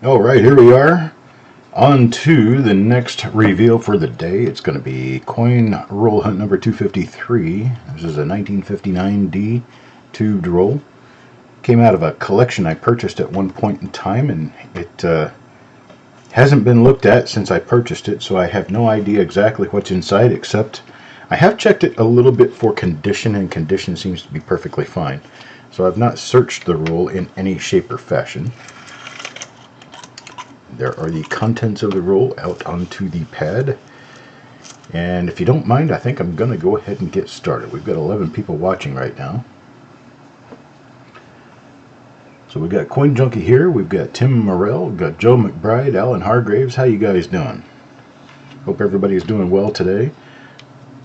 Alright, here we are. On to the next reveal for the day. It's going to be coin roll hunt number 253. This is a 1959D tubed roll. Came out of a collection I purchased at one point in time, and it hasn't been looked at since I purchased it, so I have no idea exactly what's inside, except I have checked it a little bit for condition, and condition seems to be perfectly fine. So I've not searched the roll in any shape or fashion. There are the contents of the roll out onto the pad. And if you don't mind, I think I'm going to go ahead and get started. We've got 11 people watching right now. So we've got Coin Junkie here. We've got Tim Morrell. We've got Joe McBride, Alan Hargraves. How you guys doing? Hope everybody's doing well today.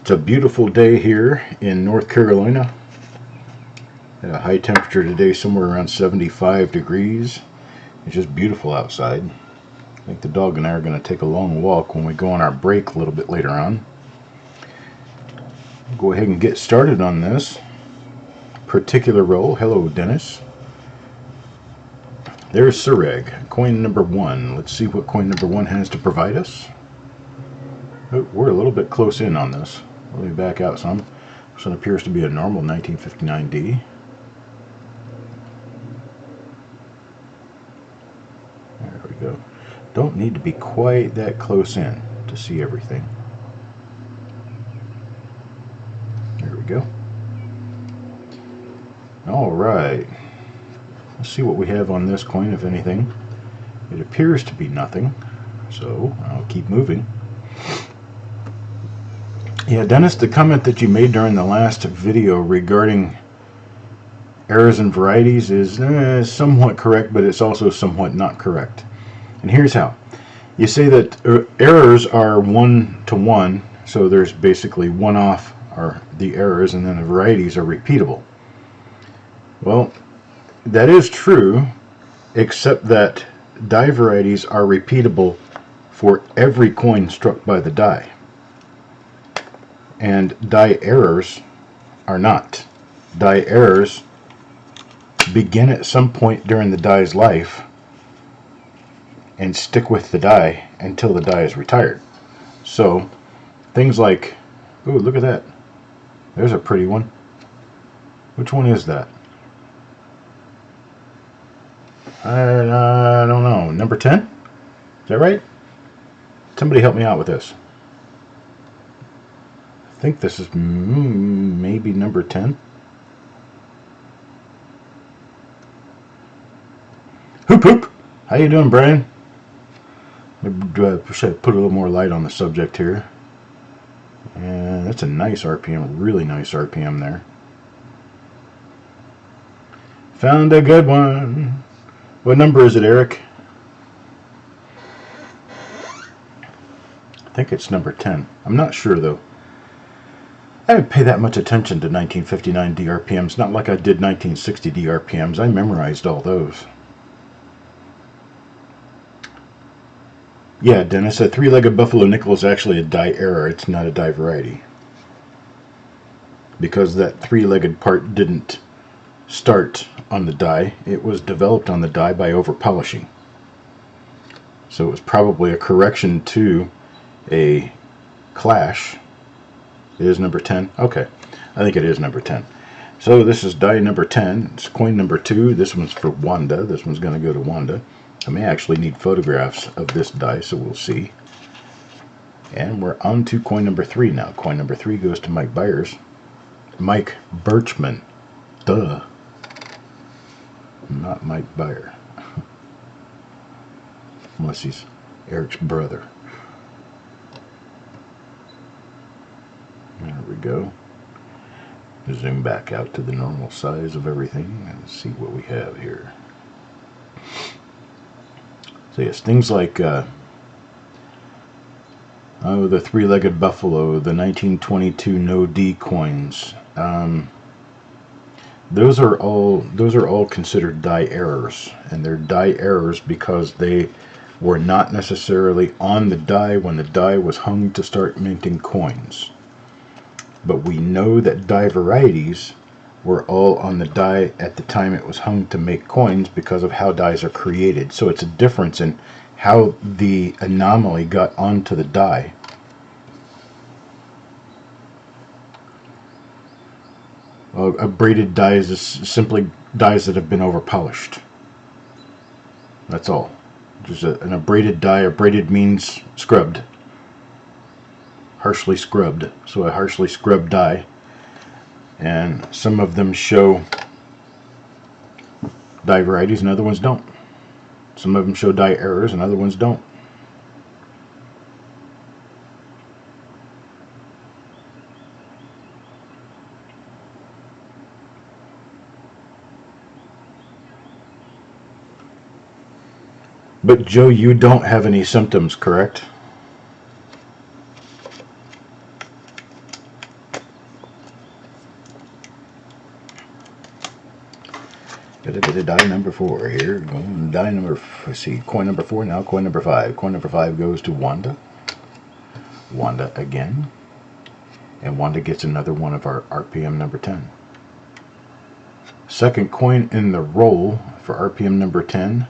It's a beautiful day here in North Carolina. At a high temperature today, somewhere around 75 degrees. It's just beautiful outside. I think the dog and I are going to take a long walk when we go on our break a little bit later on. Go ahead and get started on this particular roll. Hello, Dennis. There's Sureg, coin number 1. Let's see what coin number 1 has to provide us. Oh, we're a little bit close in on this. Let me back out some. This one appears to be a normal 1959D. There we go. Don't need to be quite that close in to see everything. There we go. Alright. Let's see what we have on this coin, if anything. It appears to be nothing, so I'll keep moving. Yeah, Dennis, the comment that you made during the last video regarding errors and varieties is somewhat correct, but it's also somewhat not correct. And here's how. You say that errors are 1 to 1, so there's basically one off are the errors, and then the varieties are repeatable. Well, that is true, except that die varieties are repeatable for every coin struck by the die. And die errors are not. Die errors begin at some point during the die's life and stick with the die until the die is retired. So things like, ooh, look at that. There's a pretty one. Which one is that? I don't know. Number 10? Is that right? Somebody help me out with this. I think this is maybe number 10. Hoop hoop! How you doing, Brian? Should I put a little more light on the subject here? And that's a nice RPM, really nice RPM there. Found a good one. What number is it, Eric? I think it's number 10. I'm not sure, though. I didn't pay that much attention to 1959 DRPMs, not like I did 1960 DRPMs. I memorized all those. Yeah, Dennis, a three-legged buffalo nickel is actually a die error. It's not a die variety. Because that three-legged part didn't start on the die. It was developed on the die by over-polishing. So it was probably a correction to a clash. It is number 10? Okay. I think it is number 10. So this is die number 10. It's coin number 2. This one's for Wanda. This one's going to go to Wanda. I may actually need photographs of this die, so we'll see. And we're on to coin number 3 now. Coin number 3 goes to Mike Byers. Mike Birchman. Duh. Not Mike Byer. Unless he's Eric's brother. There we go. Zoom back out to the normal size of everything and see what we have here. So yes, things like the three-legged buffalo, the 1922 no D coins. Those are all considered die errors, and they're die errors because they were not necessarily on the die when the die was hung to start minting coins. But we know that die varieties were all on the die at the time it was hung to make coins because of how dies are created. So it's a difference in how the anomaly got onto the die. A braided die is simply dies that have been over polished. That's all. Just an abraded die. Abraded means scrubbed, harshly scrubbed. So a harshly scrubbed die, and some of them show die varieties and other ones don't. Some of them show die errors and other ones don't. But Joe, you don't have any symptoms, correct? Die number 4 here. Die number, let's see, coin number 4 now, coin number 5. Coin number 5 goes to Wanda. Wanda again. And Wanda gets another one of our RPM number 10. Second coin in the roll for RPM number 10.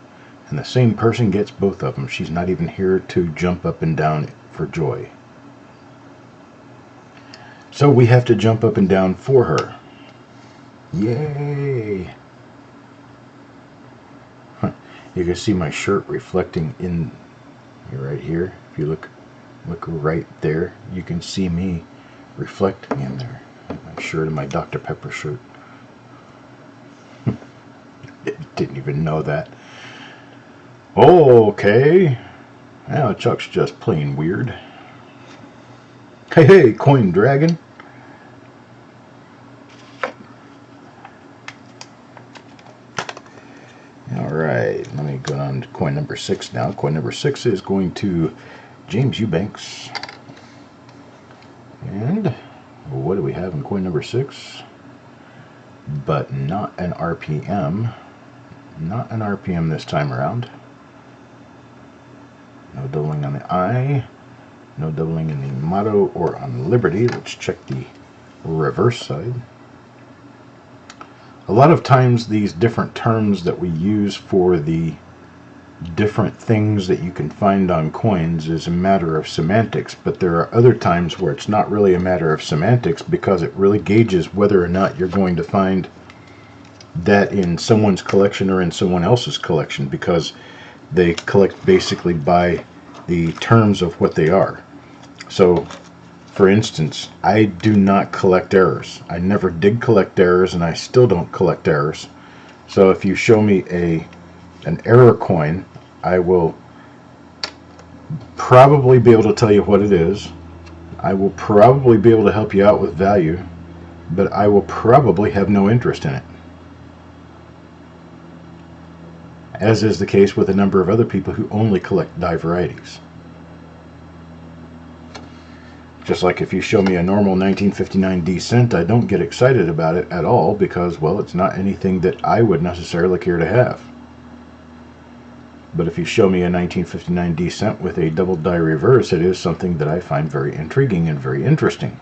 And the same person gets both of them. She's not even here to jump up and down for joy. So we have to jump up and down for her. Yay! You can see my shirt reflecting in right here. If you look right there, you can see me reflecting in there. My shirt and my Dr. Pepper shirt. Didn't even know that. Okay. Now Chuck's just plain weird. Hey, coin dragon. Alright, let me go on to coin number 6 now. Coin number 6 is going to James Eubanks. And what do we have in coin number 6? But not an RPM. Not an RPM this time around. No doubling on the I. No doubling in the motto or on Liberty. Let's check the reverse side. A lot of times these different terms that we use for the different things that you can find on coins is a matter of semantics, but there are other times where it's not really a matter of semantics because it really gauges whether or not you're going to find that in someone's collection or in someone else's collection, because they collect basically by the terms of what they are. So for instance, I do not collect errors. I never did collect errors, and I still don't collect errors. So if you show me an error coin, I will probably be able to tell you what it is. I will probably be able to help you out with value, but I will probably have no interest in it. As is the case with a number of other people who only collect die varieties. Just like if you show me a normal 1959 D cent, I don't get excited about it at all because, well, it's not anything that I would necessarily care to have. But if you show me a 1959 D cent with a double die reverse, it is something that I find very intriguing and very interesting.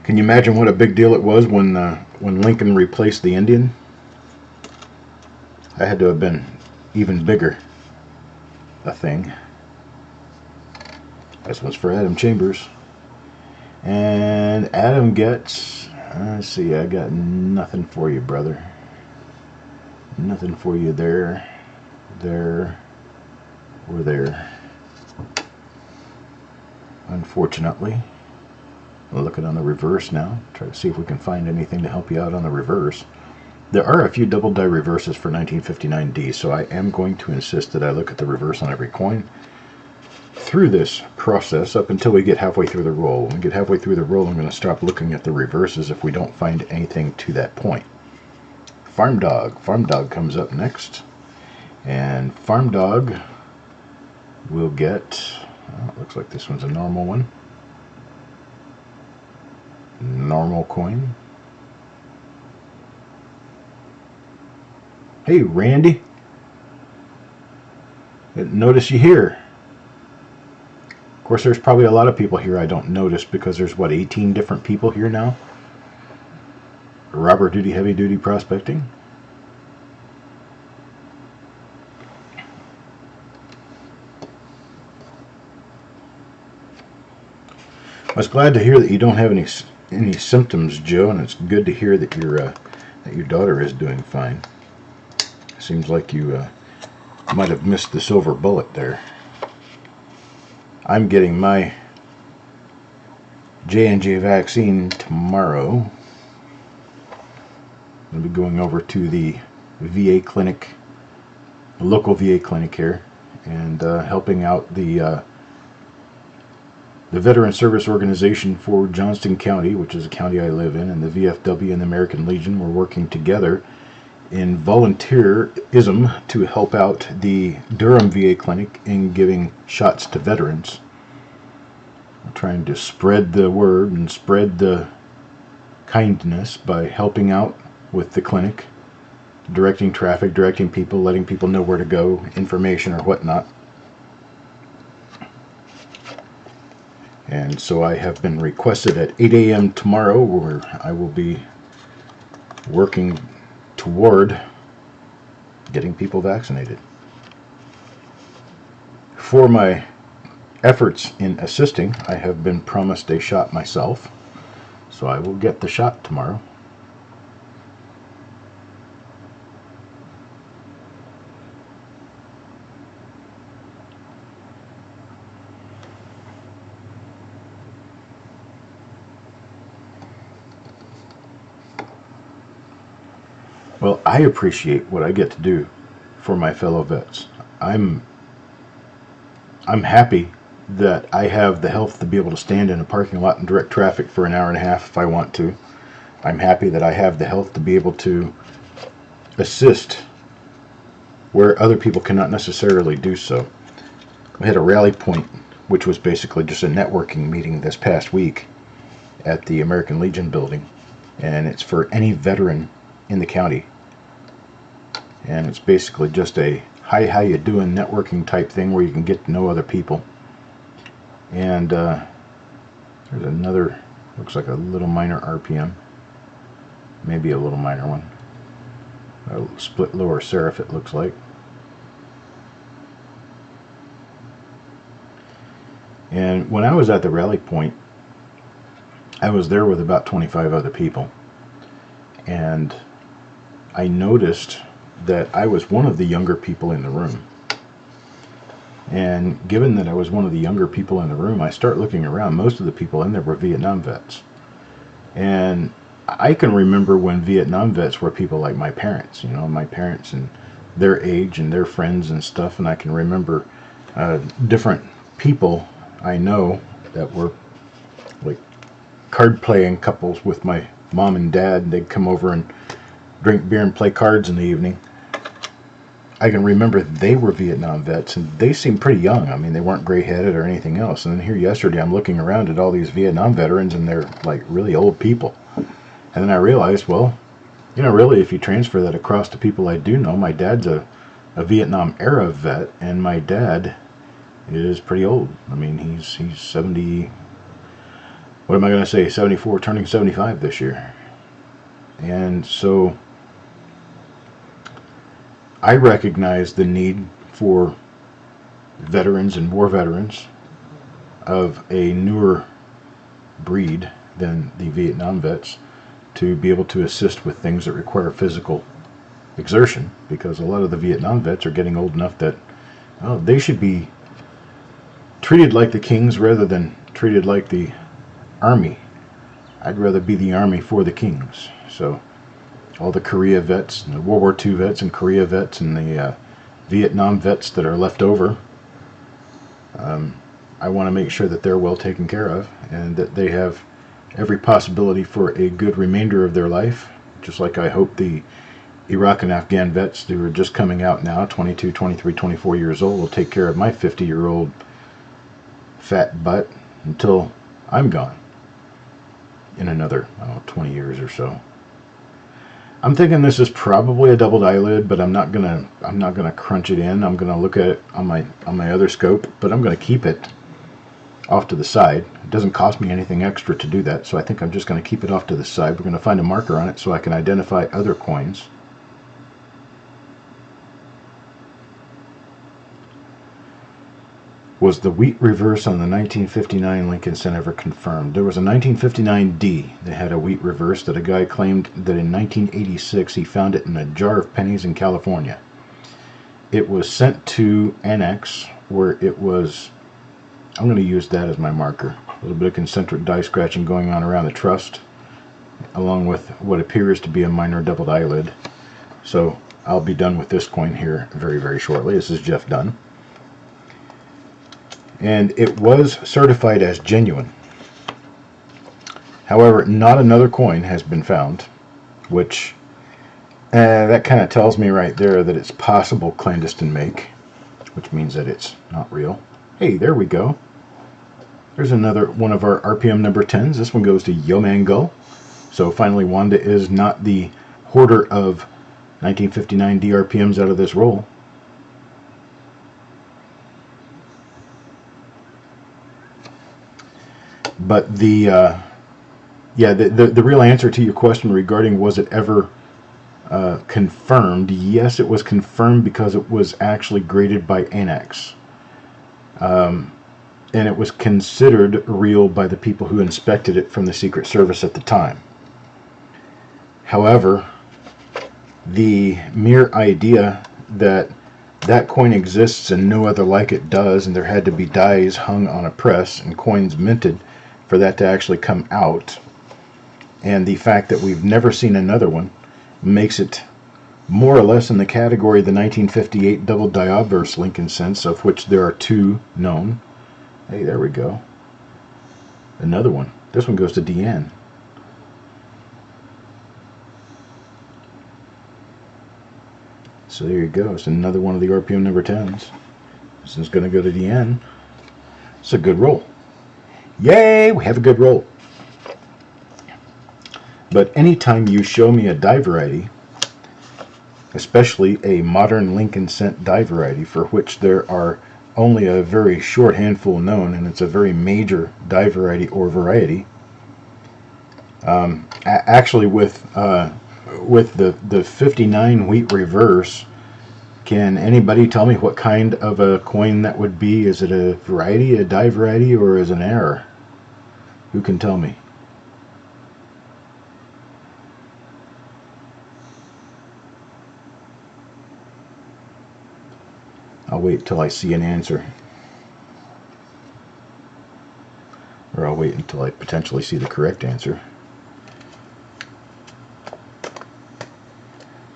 Can you imagine what a big deal it was when Lincoln replaced the Indian? I had to have been even bigger a thing. This one's for Adam Chambers. And Adam gets, let's see, I got nothing for you, brother. Nothing for you there, there, or there. Unfortunately. We'll look at on the reverse now. Try to see if we can find anything to help you out on the reverse. There are a few double die reverses for 1959D, so I am going to insist that I look at the reverse on every coin through this process up until we get halfway through the roll. When we get halfway through the roll, I'm going to stop looking at the reverses if we don't find anything to that point. Farm Dog. Farm Dog comes up next. And Farm Dog will get, well, it looks like this one's a normal one. Normal coin. Hey, Randy. Didn't notice you here. course, there's probably a lot of people here I don't notice because there's, what, 18 different people here now? Robber duty, heavy duty prospecting. I was glad to hear that you don't have any symptoms, Joe, and it's good to hear that your daughter is doing fine. Seems like you might have missed the silver bullet there. I'm getting my J&J vaccine tomorrow. I'll be going over to the VA clinic, the local VA clinic here, and helping out the Veteran Service Organization for Johnston County, which is a county I live in, and the VFW and the American Legion were working together in volunteerism to help out the Durham VA clinic in giving shots to veterans. We're trying to spread the word and spread the kindness by helping out with the clinic, directing traffic, directing people, letting people know where to go, information or whatnot. And so I have been requested at 8 a.m. tomorrow, where I will be working toward getting people vaccinated. For my efforts in assisting, I have been promised a shot myself, so I will get the shot tomorrow. Well, I appreciate what I get to do for my fellow vets. I'm happy that I have the health to be able to stand in a parking lot and direct traffic for an hour and a half if I want to. I'm happy that I have the health to be able to assist where other people cannot necessarily do so. We had a rally point, which was basically just a networking meeting this past week at the American Legion building, and it's for any veteran in the county, and it's basically just a hi, how you doing networking type thing where you can get to know other people. And there's another, looks like a little minor RPM, maybe a little minor one, a split lower serif it looks like. And when I was at the rally point, I was there with about 25 other people, and I noticed that I was one of the younger people in the room. And given that I was one of the younger people in the room, I start looking around. Most of the people in there were Vietnam vets. And I can remember when Vietnam vets were people like my parents, you know, my parents and their age and their friends and stuff. And I can remember different people I know that were like card playing couples with my mom and dad. They'd come over and drink beer and play cards in the evening. I can remember they were Vietnam vets, and they seemed pretty young. I mean, they weren't gray-headed or anything else. And then here yesterday, I'm looking around at all these Vietnam veterans, and they're like really old people. And then I realized, well, you know, really, if you transfer that across to people I do know, my dad's a Vietnam-era vet, and my dad is pretty old. I mean, he's 70, what am I going to say, 74, turning 75 this year. And so I recognize the need for veterans and war veterans of a newer breed than the Vietnam vets to be able to assist with things that require physical exertion, because a lot of the Vietnam vets are getting old enough that they should be treated like the kings rather than treated like the army. I'd rather be the army for the kings. So all the Korea vets, the World War II vets and Korea vets and the Vietnam vets that are left over, I want to make sure that they're well taken care of and that they have every possibility for a good remainder of their life, just like I hope the Iraq and Afghan vets who are just coming out now, 22, 23, 24 years old, will take care of my 50-year-old fat butt until I'm gone in another 20 years or so. I'm thinking this is probably a doubled eyelid, but I'm not gonna crunch it in. I'm gonna look at it on my other scope, but I'm gonna keep it off to the side. It doesn't cost me anything extra to do that, so I think I'm just going to keep it off to the side. We're going to find a marker on it so I can identify other coins. Was the wheat reverse on the 1959 Lincoln Cent ever confirmed? There was a 1959D that had a wheat reverse that a guy claimed that in 1986 he found it in a jar of pennies in California. It was sent to Annex, where it was, I'm going to use that as my marker. A little bit of concentric die scratching going on around the trust, along with what appears to be a minor doubled eyelid. So I'll be done with this coin here very, very shortly. This is Jeff Dunn. And it was certified as genuine. However, not another coin has been found, which that kind of tells me right there that it's possible clandestine make, which means that it's not real. Hey, there we go. There's another one of our RPM number 10s. This one goes to Yo Mango. So finally, Wanda is not the hoarder of 1959 DRPMs out of this roll. But the real answer to your question regarding was it ever confirmed, yes, it was confirmed because it was actually graded by Annex. And it was considered real by the people who inspected it from the Secret Service at the time. However, the mere idea that that coin exists and no other like it does, and there had to be dies hung on a press and coins minted for that to actually come out, and the fact that we've never seen another one makes it more or less in the category of the 1958 double die obverse Lincoln Cents, of which there are two known. Hey, there we go. Another one. This one goes to Deanne. So there you go. It's another one of the RPM number 10s. This is going to go to Deanne. It's a good roll. Yay! We have a good roll. But anytime you show me a die variety, especially a modern Lincoln Cent die variety for which there are only a very short handful known, and it's a very major die variety or variety, actually with the 59 wheat reverse, can anybody tell me what kind of a coin that would be? Is it a variety, a die variety, or is it an error? Who can tell me? I'll wait till I see an answer. Or I'll wait until I potentially see the correct answer.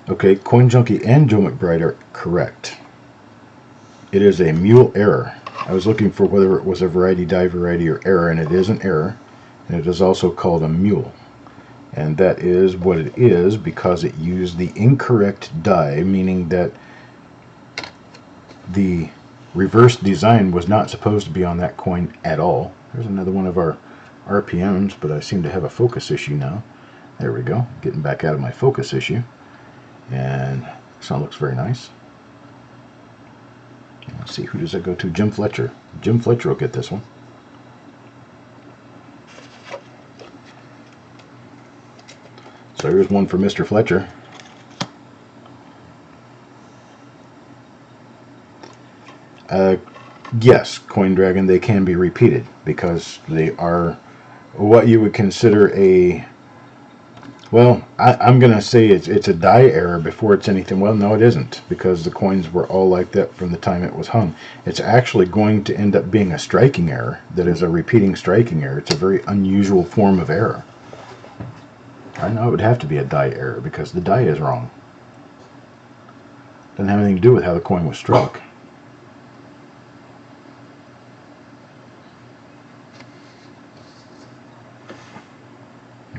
Okay, Coin Junkie and Joe McBride are correct. It is a mule error. I was looking for whether it was a variety, die variety, or error, and it is an error. And it is also called a mule. And that is what it is because it used the incorrect die, meaning that the reverse design was not supposed to be on that coin at all. There's another one of our RPMs, but I seem to have a focus issue now. There we go. Getting back out of my focus issue. And this one looks very nice. Let's see, who does that go to? Jim Fletcher. Jim Fletcher will get this one. So here's one for Mr. Fletcher. Yes, Coin Dragon, they can be repeated because they are what you would consider a, well, I'm going to say it's a die error before it's anything. Well, no, it isn't, because the coins were all like that from the time it was hung. It's actually going to end up being a striking error that is a repeating striking error. It's a very unusual form of error. I know it would have to be a die error because the die is wrong. Doesn't have anything to do with how the coin was struck.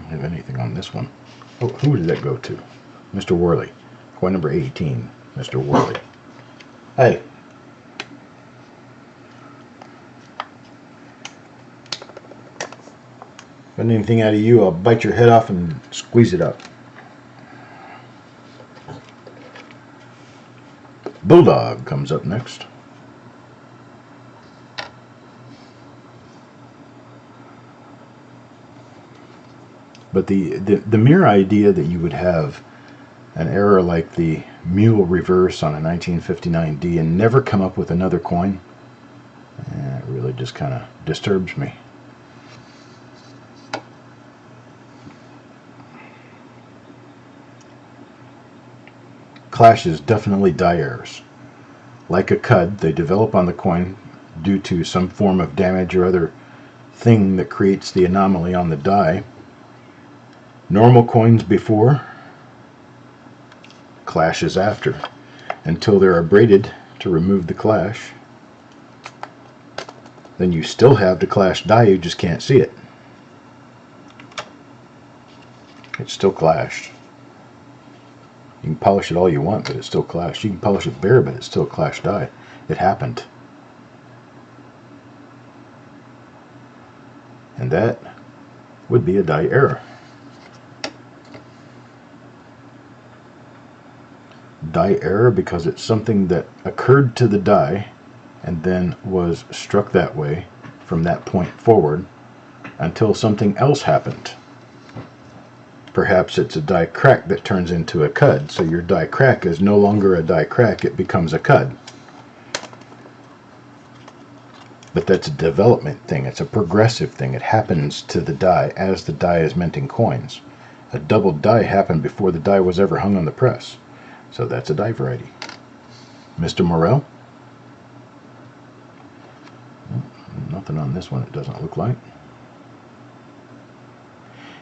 Have anything on this one. Oh, who did that go to? Mr. Worley. Coin number 18. Mr. Worley. Hey. If I need anything out of you, I'll bite your head off and squeeze it up. Bulldog comes up next. But the mere idea that you would have an error like the mule reverse on a 1959D and never come up with another coin, it really just kind of disturbs me. Clashes definitely die errors. Like a cud, they develop on the coin due to some form of damage or other thing that creates the anomaly on the die. Normal coins before, clashes after, until they're abraded to remove the clash. Then you still have the clash die, you just can't see it. It's still clashed. You can polish it all you want, but it's still clashed. You can polish it bare, but it's still a clash die. It happened. And that would be a die error. Die error because it's something that occurred to the die and then was struck that way from that point forward until something else happened. Perhaps it's a die crack that turns into a cud, so your die crack is no longer a die crack, it becomes a cud. But that's a development thing, it's a progressive thing. It happens to the die as the die is minting coins. A double die happened before the die was ever hung on the press. So that's a die variety. Mr. Morel? Nothing on this one, it doesn't look like.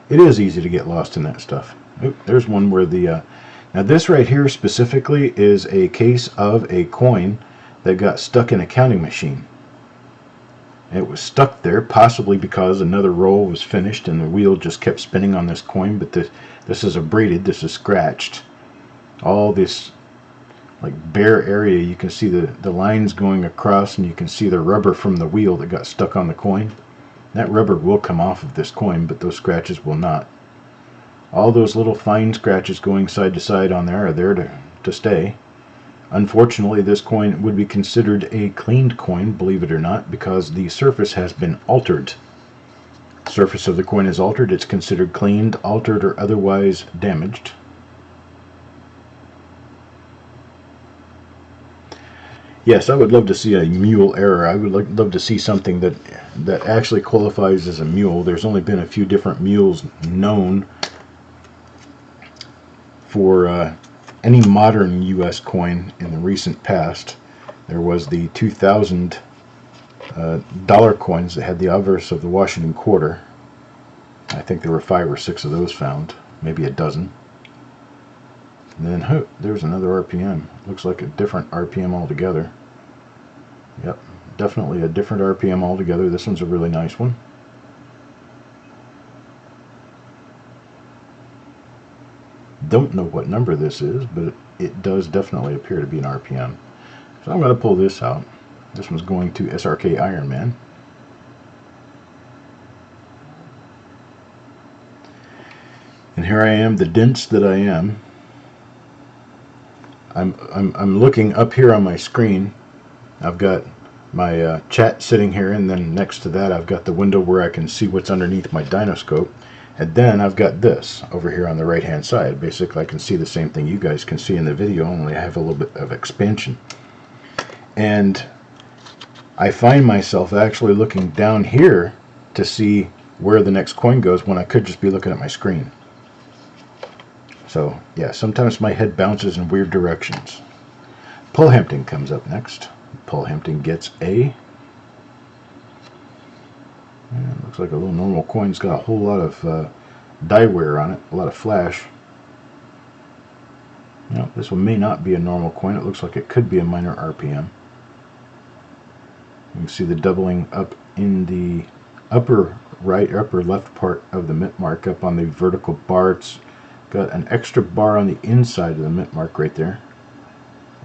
It is easy to get lost in that stuff. Oop, there's one where the... now this right here specifically is a case of a coin that got stuck in a counting machine. It was stuck there possibly because another roll was finished and the wheel just kept spinning on this coin, but this is abraded, this is scratched. All this like bare area, you can see the lines going across and you can see the rubber from the wheel that got stuck on the coin. That rubber will come off of this coin, but those scratches will not. All those little fine scratches going side to side on there are there to stay. Unfortunately, this coin would be considered a cleaned coin, believe it or not, because the surface has been altered. The surface of the coin is altered, it's considered cleaned, altered, or otherwise damaged. Yes, I would love to see a mule error. I would love to see something that actually qualifies as a mule. There's only been a few different mules known for any modern U.S. coin in the recent past. There was the 2000 dollar coins that had the obverse of the Washington quarter. I think there were 5 or 6 of those found, maybe a dozen. And then there's another RPM. Looks like a different RPM altogether. Yep, definitely a different RPM altogether. This one's a really nice one. Don't know what number this is, but it does definitely appear to be an RPM. So I'm going to pull this out. This one's going to SRK Iron Man. And here I am, the dense that I am. I'm looking up here on my screen. I've got my chat sitting here, and then next to that I've got the window where I can see what's underneath my dynoscope. And then I've got this over here on the right hand side. Basically I can see the same thing you guys can see in the video, only I have a little bit of expansion. And I find myself actually looking down here to see where the next coin goes when I could just be looking at my screen. So yeah, sometimes my head bounces in weird directions. Pullhampton comes up next. Pullhampton gets a... Yeah, it looks like a little normal coin. It's got a whole lot of die wear on it, a lot of flash. No, this one may not be a normal coin. It looks like it could be a minor RPM. You can see the doubling up in the upper right, upper left part of the mint mark up on the vertical bar. It's got an extra bar on the inside of the mint mark right there.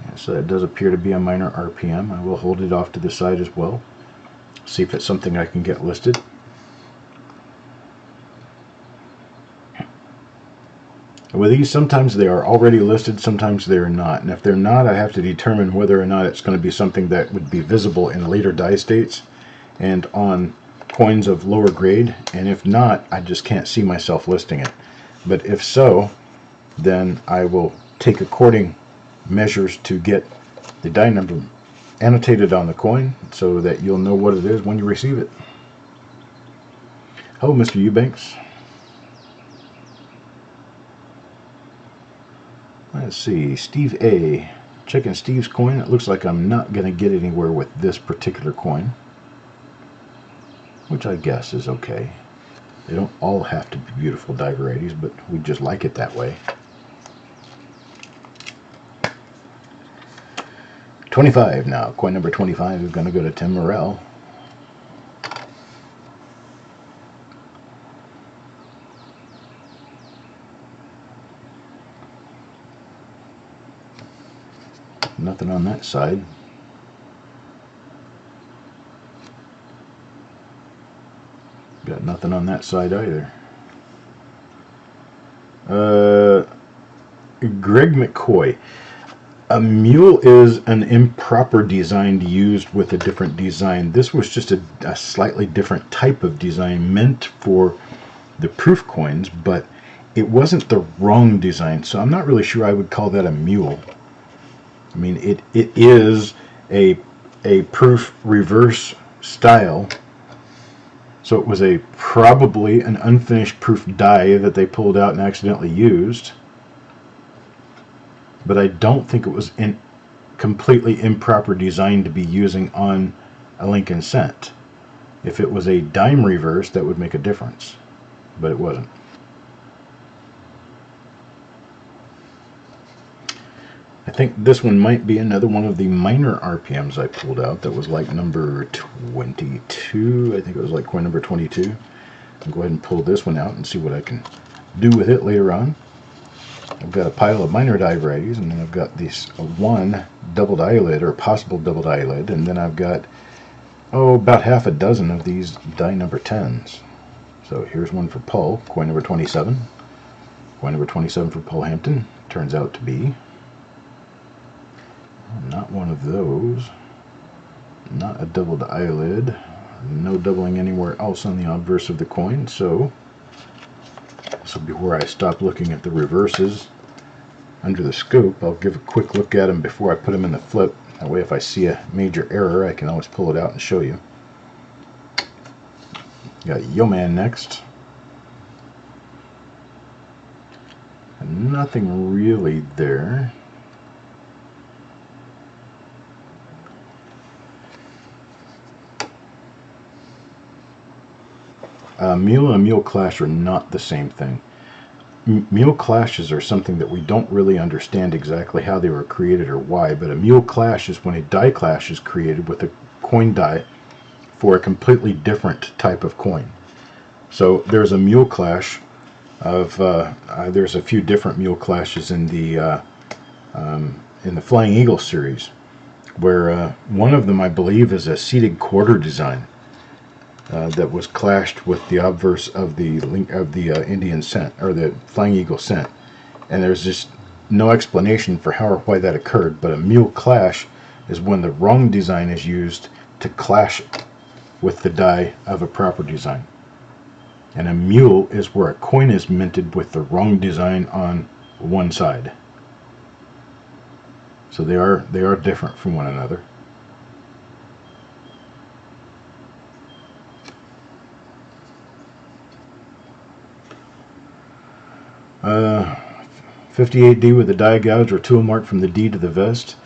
Yeah, so that does appear to be a minor RPM. I will hold it off to the side as well. See if it's something I can get listed. With these, sometimes they are already listed, sometimes they are not. And if they're not, I have to determine whether or not it's going to be something that would be visible in later die states and on coins of lower grade, and if not, I just can't see myself listing it. But if so, then I will take according measures to get the die number annotated on the coin so that you'll know what it is when you receive it. Hello, Mr. Eubanks. Let's see, Steve A. Checking Steve's coin. It looks like I'm not going to get anywhere with this particular coin, which I guess is okay. They don't all have to be beautiful die varieties, but we just like it that way. 25 now. Coin number 25 is going to go to Tim Morrell. Nothing on that side. Got nothing on that side either. Greg McCoy. A mule is an improper design used with a different design. This was just a slightly different type of design meant for the proof coins, but it wasn't the wrong design, so I'm not really sure I would call that a mule. I mean, it is a proof reverse style, so it was probably an unfinished proof die that they pulled out and accidentally used. But I don't think it was completely improper design to be using on a Lincoln cent. If it was a dime reverse, that would make a difference, but it wasn't. I think this one might be another one of the minor RPMs I pulled out that was like number 22. I think it was like coin number 22. I'll go ahead and pull this one out and see what I can do with it later on. I've got a pile of minor die varieties, and then I've got this one double die lid, or possible double die lid, and then I've got, about half a dozen of these die number 10s. So here's one for Paul, coin number 27. Coin number 27 for Paul Hampton. Turns out to be not one of those. Not a double die lid. No doubling anywhere else on the obverse of the coin, so this will be where I stop looking at the reverses under the scope. I'll give a quick look at them before I put them in the flip. That way if I see a major error, I can always pull it out and show you. Got Yo Man next. And nothing really there. Mule and a mule clash are not the same thing. Mule clashes are something that we don't really understand exactly how they were created or why, but a mule clash is when a die clash is created with a coin die for a completely different type of coin. So there's a mule clash of there's a few different mule clashes in the Flying Eagle series, where one of them I believe is a seated quarter design. That was clashed with the obverse of the Indian cent, or the Flying Eagle cent, and there's just no explanation for how or why that occurred. But a mule clash is when the wrong design is used to clash with the die of a proper design, and a mule is where a coin is minted with the wrong design on one side. So they are different from one another. Uh, 58D with the die gouge or tool mark from the D to the vest.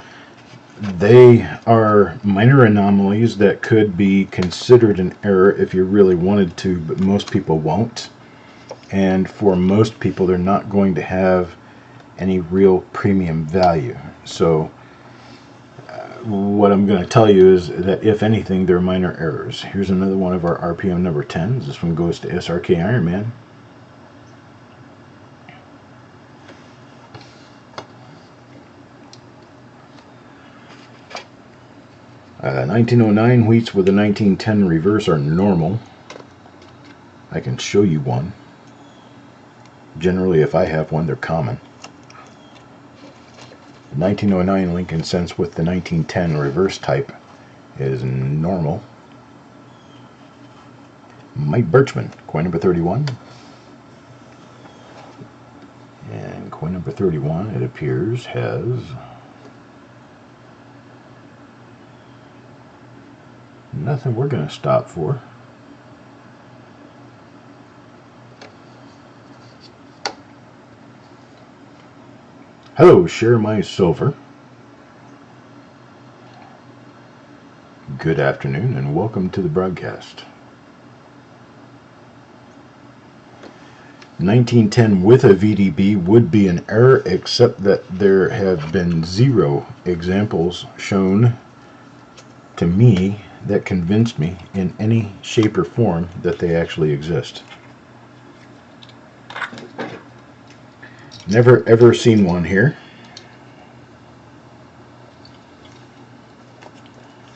They are minor anomalies that could be considered an error if you really wanted to, but most people won't. And for most people, they're not going to have any real premium value. So what I'm going to tell you is that if anything, they're minor errors. Here's another one of our RPM number 10s. This one goes to SRK Iron Man. 1909 wheats with a 1910 reverse are normal. I can show you one. Generally, if I have one, they're common. 1909 Lincoln cents with the 1910 reverse type is normal. Mike Birchman, coin number 31. And coin number 31, it appears, has nothing we're going to stop for. Hello, share my silver. Good afternoon and welcome to the broadcast. 1910 with a VDB would be an error, except that there have been 0 examples shown to me that convinced me in any shape or form that they actually exist. Never ever seen one here.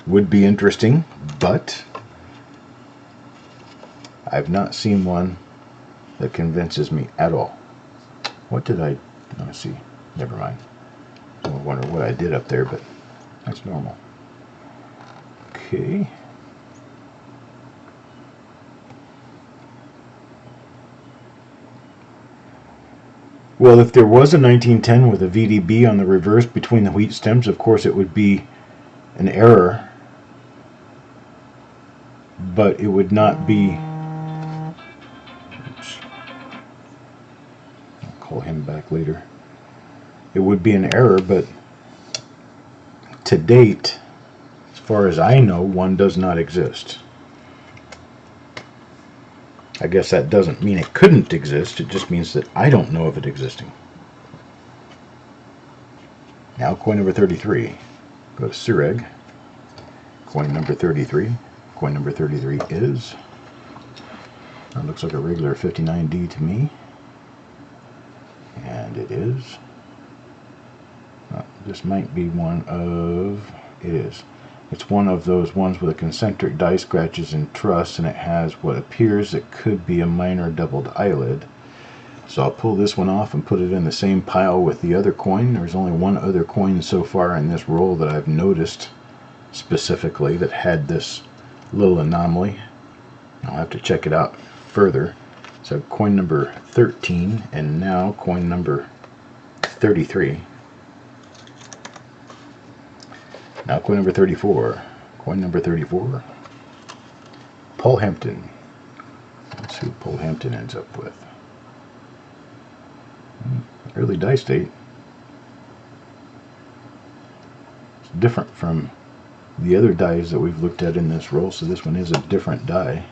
Would be interesting, but I've not seen one that convinces me at all. What did I... let's see. Never mind. I wonder what I did up there, but that's normal. Okay. Well, if there was a 1910 with a VDB on the reverse between the wheat stems, of course it would be an error, but it would not be... oops. I'll call him back later. It would be an error, but to date, as far as I know, one does not exist. I guess that doesn't mean it couldn't exist, it just means that I don't know of it existing. Now coin number 33. Go to Sureg. Coin number 33. Coin number 33 is... that looks like a regular 59D to me. And it is... this might be one of... it is. It's one of those ones with a concentric die scratches and truss, and it has what appears it could be a minor doubled eyelid. So I'll pull this one off and put it in the same pile with the other coin. There's only one other coin so far in this roll that I've noticed specifically that had this little anomaly. I'll have to check it out further. So coin number 13 and now coin number 33. Now coin number 34. Coin number 34. Paul Hampton. Let's see who Paul Hampton ends up with. Early die state. It's different from the other dies that we've looked at in this roll, so this one is a different die.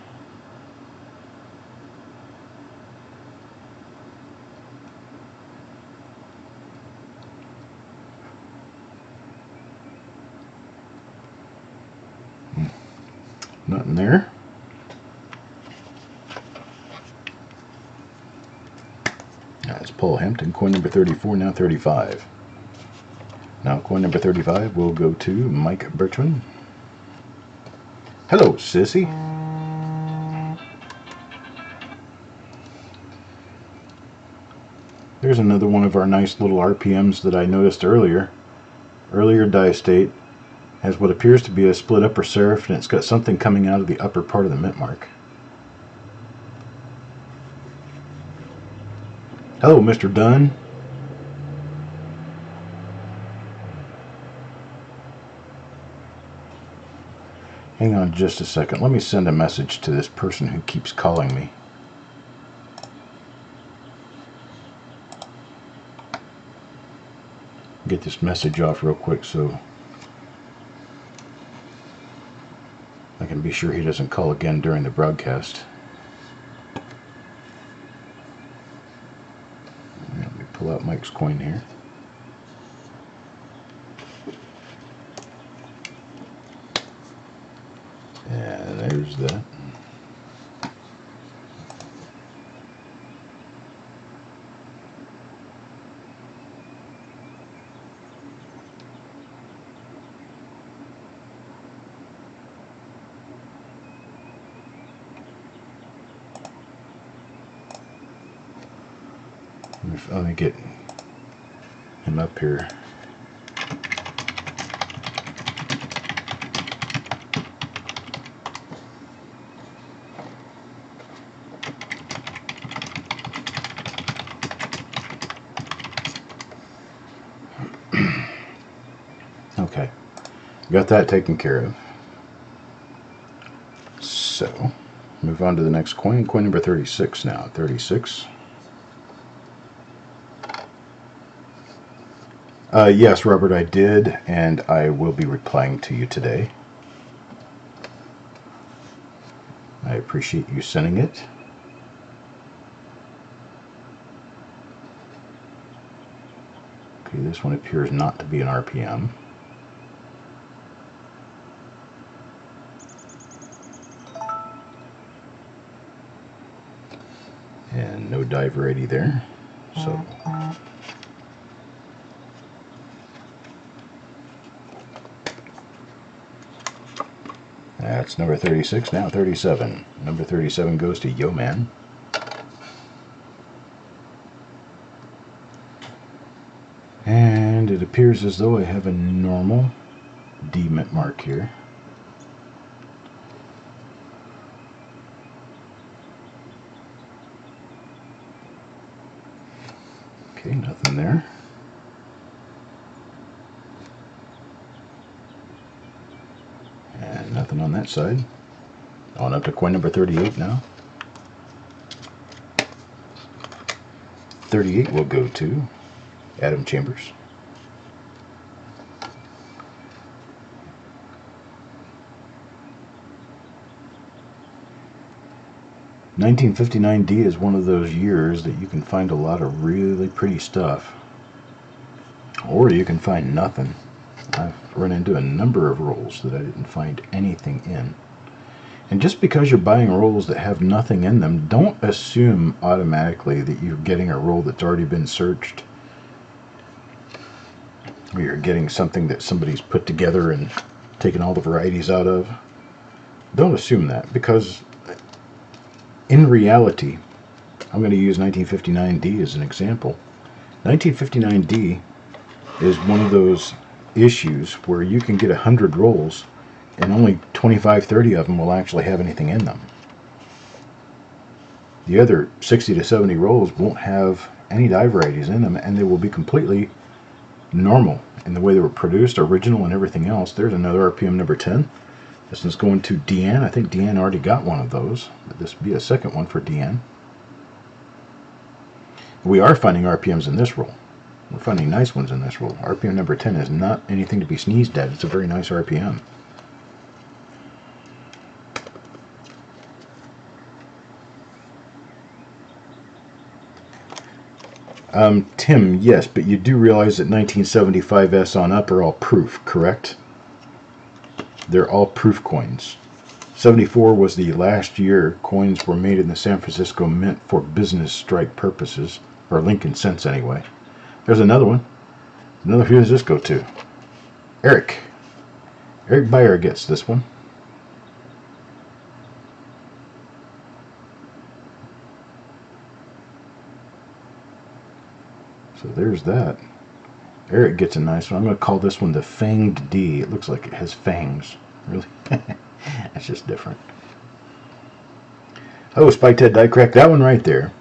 Nothing there. That's Paul Hampton, coin number 34, now 35. Now coin number 35 will go to Mike Birchman. Hello, sissy. There's another one of our nice little RPMs that I noticed earlier. Earlier die state. Has what appears to be a split upper serif, and it's got something coming out of the upper part of the mint mark. Hello, Mr. Dunn. Hang on just a second. Let me send a message to this person who keeps calling me. Get this message off real quick so I can be sure he doesn't call again during the broadcast. Let me pull out Mike's coin here. And there's that. Let me get him up here. got that taken care of. So, move on to the next coin. Coin number 36 now. 36. Yes, Robert, I did, and I will be replying to you today. I appreciate you sending it. Okay, this one appears not to be an RPM. And no die variety there. So that's number 36. Now 37. Number 37 goes to Yo Man. And it appears as though I have a normal D mint mark here. Okay, nothing there. And nothing on that side. On up to coin number 38 now. 38 will go to Adam Chambers. $1959D is one of those years that you can find a lot of really pretty stuff, or you can find nothing. I've run into a number of rolls that I didn't find anything in. And just because you're buying rolls that have nothing in them, don't assume automatically that you're getting a roll that's already been searched, or you're getting something that somebody's put together and taken all the varieties out of. Don't assume that, because in reality, I'm going to use 1959D as an example. 1959D is one of those issues where you can get 100 rolls and only 25-30 of them will actually have anything in them. The other 60 to 70 rolls won't have any die varieties in them, and they will be completely normal in the way they were produced, original and everything else. There's another RPM number 10. This one's going to Deanne. I think Deanne already got one of those, but this will be a second one for Deanne. We are finding RPMs in this roll. We're finding nice ones in this roll. RPM number 10 is not anything to be sneezed at. It's a very nice RPM. Tim, yes, but you do realize that 1975S on up are all proof, correct? They're all proof coins. 74 was the last year coins were made in the San Francisco Mint for business strike purposes, or Lincoln cents anyway. There's another one. Who does this go to? Eric. Eric Beyer gets this one. So there's that. Eric gets a nice one. I'm going to call this one the Fanged D. It looks like it has fangs. Really? That's just different. Oh, Spike Ted Die Crack. That one right there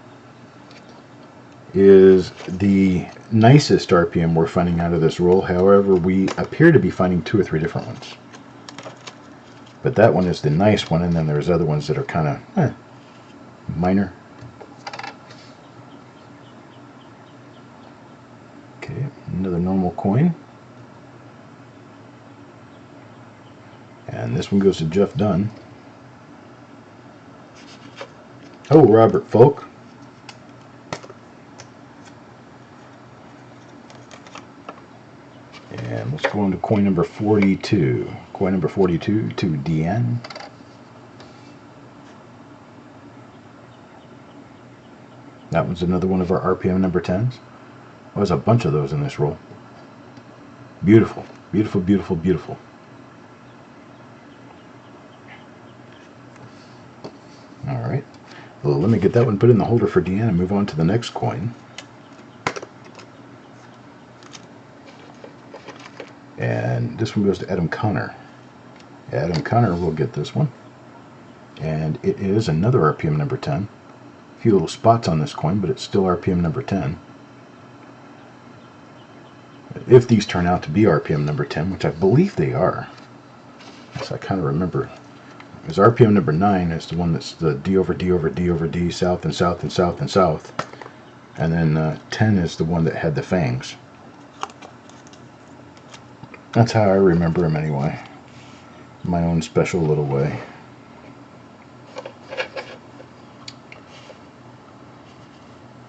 is the nicest RPM we're finding out of this roll. However, we appear to be finding 2 or 3 different ones. But that one is the nice one, and then there's other ones that are kind of minor. Okay, another normal coin. And this one goes to Jeff Dunn. Oh, Robert Folk. And let's go on to coin number 42. Coin number 42 to Deanne. That one's another one of our RPM number 10s. Oh, there's a bunch of those in this roll. Beautiful, beautiful, beautiful, beautiful. Alright, well, let me get that one put in the holder for Deanne and move on to the next coin. And this one goes to Adam Connor. Adam Connor will get this one. And it is another RPM number 10. A few little spots on this coin, but it's still RPM number 10. If these turn out to be RPM number 10, which I believe they are, So I kind of remember. Because RPM number 9 is the one that's the D over D over D over D, south and south and south and south. And then 10 is the one that had the fangs. That's how I remember him anyway. My own special little way.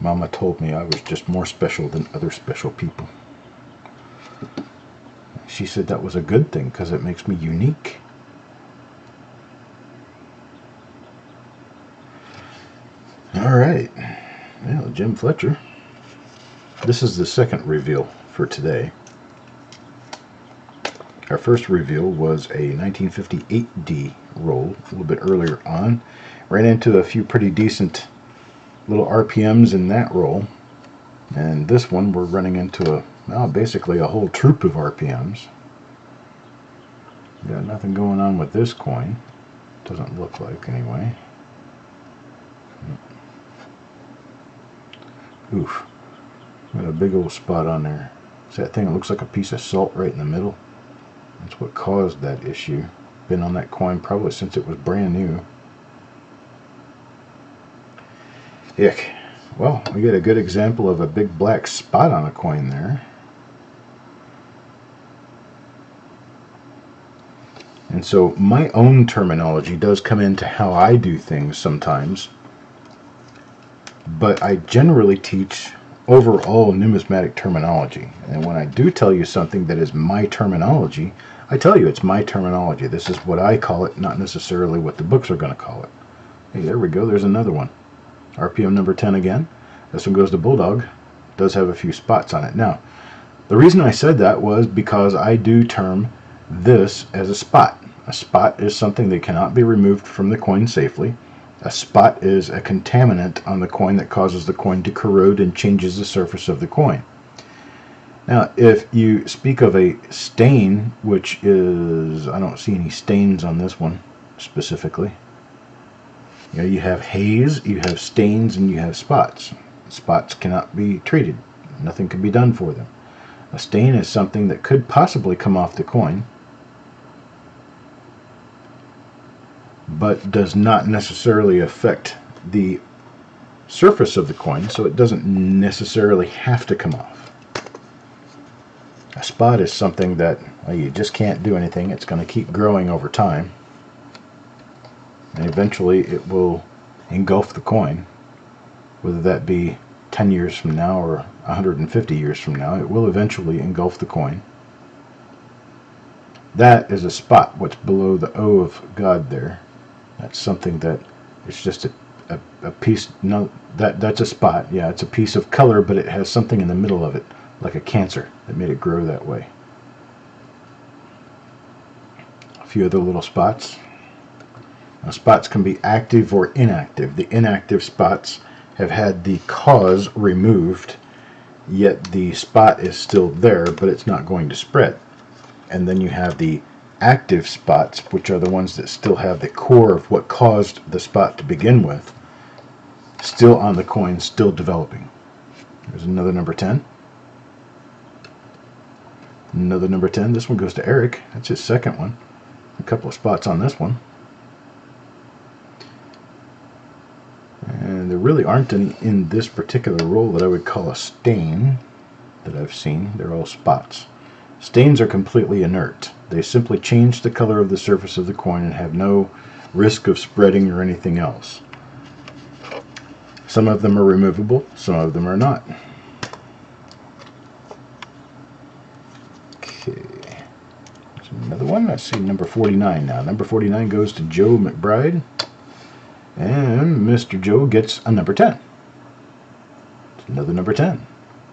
Mama told me I was just more special than other special people. She said that was a good thing because it makes me unique. Alright, well, Jim Fletcher. This is the second reveal for today. Our first reveal was a 1958D roll, a little bit earlier on. Ran into a few pretty decent little RPMs in that roll. And this one we're running into basically a whole troop of RPMs. Got nothing going on with this coin. Doesn't look like anyway. Oof. Got a big old spot on there. It's that thing that looks like a piece of salt right in the middle. That's what caused that issue. Been on that coin probably since it was brand new. Ick. Well, we get a good example of a big black spot on a coin there. And so my own terminology does come into how I do things sometimes. But I generally teach overall numismatic terminology. And when I do tell you something that is my terminology, I tell you it's my terminology. This is what I call it, not necessarily what the books are going to call it. Hey, there we go. There's another one. RPM number 10 again. This one goes to Bulldog. It does have a few spots on it. Now, the reason I said that was because I do term this as a spot. A spot is something that cannot be removed from the coin safely. A spot is a contaminant on the coin that causes the coin to corrode and changes the surface of the coin. Now, if you speak of a stain, which is, I don't see any stains on this one specifically. You know, you have haze, you have stains, and you have spots. Spots cannot be treated. Nothing can be done for them. A stain is something that could possibly come off the coin, but does not necessarily affect the surface of the coin, so it doesn't necessarily have to come off. A spot is something that you just can't do anything. It's going to keep growing over time, and eventually it will engulf the coin, whether that be 10 years from now or 150 years from now. It will eventually engulf the coin. That is a spot, what's below the O of God there. That's something that it's just a piece. No, that's a spot. Yeah, it's a piece of color, but it has something in the middle of it, like a cancer that made it grow that way. A few other little spots. Now, spots can be active or inactive. The inactive spots have had the cause removed, yet the spot is still there, but it's not going to spread. And then you have the active spots, which are the ones that still have the core of what caused the spot to begin with, still on the coin, still developing. There's another number 10. Another number 10. This one goes to Eric. That's his second one. A couple of spots on this one. And there really aren't any in this particular roll that I would call a stain that I've seen. They're all spots. Stains are completely inert. They simply change the color of the surface of the coin and have no risk of spreading or anything else. Some of them are removable, some of them are not. Okay. There's another one. Let's see, number 49 now. Number 49 goes to Joe McBride. And Mr. Joe gets a number 10. It's another number 10.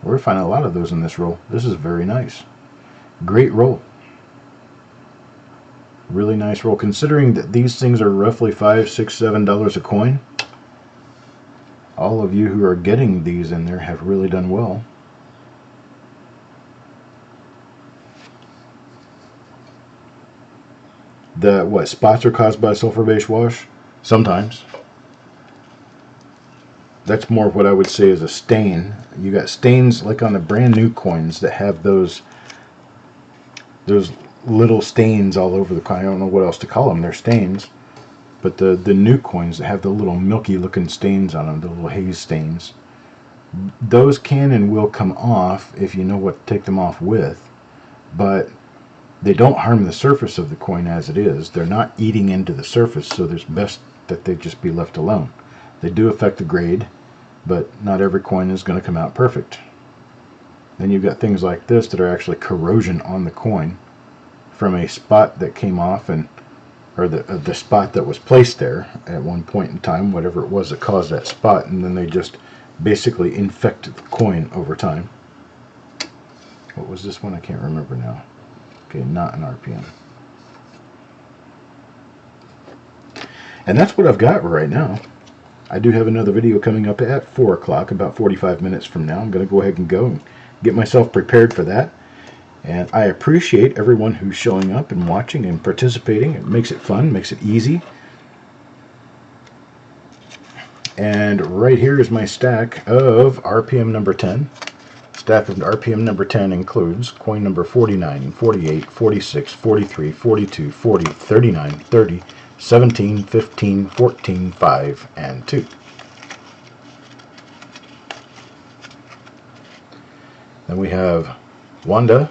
We're finding a lot of those in this roll. This is very nice. Great roll. Really nice roll. Considering that these things are roughly $5, $6, $7 a coin, all of you who are getting these in there have really done well. The spots are caused by sulfur-based wash? Sometimes. That's more of what I would say is a stain. You got stains like on the brand new coins that have those little stains all over the coin. I don't know what else to call them. They're stains. But the new coins that have the little milky looking stains on them, the little haze stains, those can and will come off if you know what to take them off with. But they don't harm the surface of the coin as it is. They're not eating into the surface, so it's best that they just be left alone. They do affect the grade, but not every coin is going to come out perfect. Then you've got things like this that are actually corrosion on the coin from a spot that came off, and or the spot that was placed there at one point in time, whatever it was that caused that spot, and then they just basically infected the coin over time. What was this one? I can't remember now. Okay, not an RPM. And that's what I've got right now. I do have another video coming up at 4 o'clock, about 45 minutes from now. I'm going to go ahead and go and get myself prepared for that. And I appreciate everyone who's showing up and watching and participating. It makes it fun, makes it easy. And right here is my stack of RPM number 10. Stack of RPM number 10 includes coin number 49, 48, 46, 43, 42, 40, 39, 30, 17, 15, 14, 5, and 2. Then we have Wanda,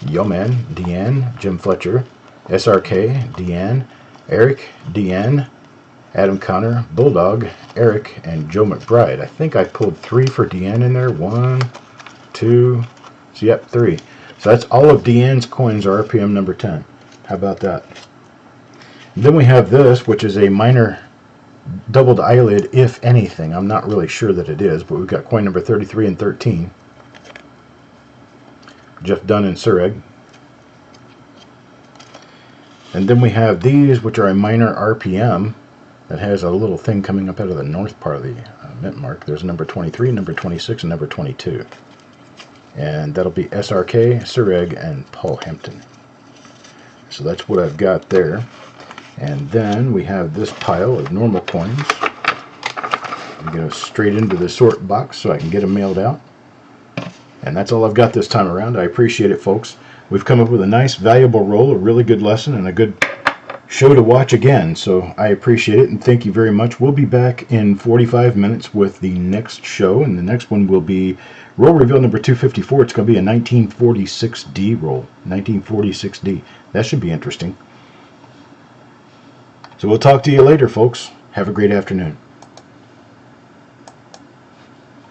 Yeoman, Deanne, Jim Fletcher, SRK, Deanne, Eric, Deanne, Adam Connor, Bulldog, Eric, and Joe McBride. I think I pulled 3 for Deanne in there. 1, 2, so yep, 3. So that's all of Deanne's coins are RPM number 10. How about that? And then we have this, which is a minor doubled eyelid, if anything. I'm not really sure that it is, but we've got coin number 33 and 13. Jeff Dunn and Sureg. And then we have these, which are a minor RPM that has a little thing coming up out of the north part of the mint mark. There's number 23, number 26, and number 22. And that'll be SRK, Sureg, and Paul Hampton. So that's what I've got there. And then we have this pile of normal coins. I'm going to go straight into the sort box so I can get them mailed out. And that's all I've got this time around. I appreciate it, folks. We've come up with a nice, valuable roll, a really good lesson, and a good show to watch again. So I appreciate it, and thank you very much. We'll be back in 45 minutes with the next show, and the next one will be roll reveal number 254. It's going to be a 1946D roll. 1946D. That should be interesting. So we'll talk to you later, folks. Have a great afternoon.